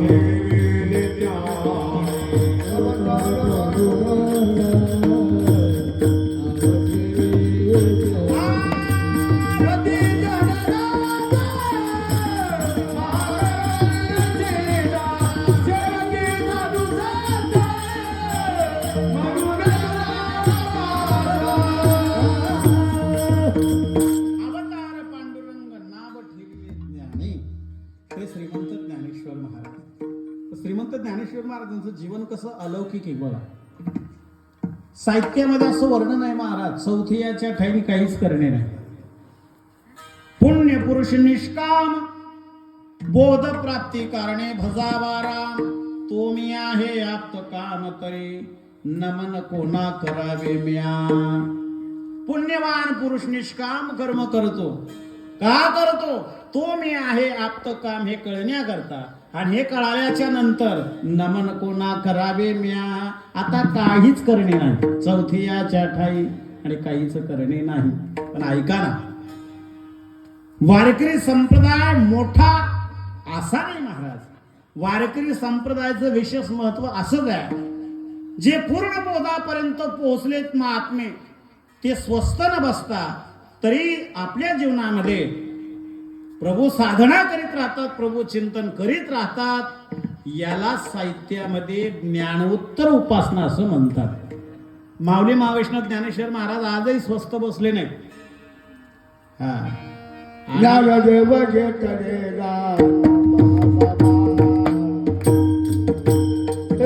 ठेविले श्रीमंत ज्ञानेश्वर महाराज. श्रीमंत ज्ञानेश्वर महाराजांचं जीवन कसं अलौकिक आहे बघा. साहित्यामध्ये असं वर्णन आहे महाराज, चौथियाच्या ठाईनी काहीच करणे नाही. पुण्य पुरुष निष्काम बोध प्राप्ती कारणे भजावाराम. तो मी आहे आप्त काम तरी नमन कोणा करावे म्या. पुण्यवान पुरुष निष्काम कर्म करतो. का करतो? तो मी आहे आप्त काम हे कळण्याकरता. आणि हे कळाल्याच्या नंतर नमन कोणा करावे म्या. आता काहीच करणे नाही. चौथियाच्या ठाई आणि काहीच करणे नाही. पण ऐका ना, वारकरी संप्रदाय मोठा असा नाही महाराज. वारकरी संप्रदायाचं विशेष महत्व असंच आहे, जे पूर्ण बोधापर्यंत पोहोचलेत महात्मे ते स्वस्थ न बसता तरी आपल्या जीवनामध्ये प्रभू साधना करीत राहतात, प्रभू चिंतन करीत राहतात. याला साहित्यामध्ये ज्ञानोत्तर उपासना असं म्हणतात. माऊली महावैष्णव ज्ञानेश्वर महाराज आजही स्वस्थ बसले नाहीत. हा देव जे करेगा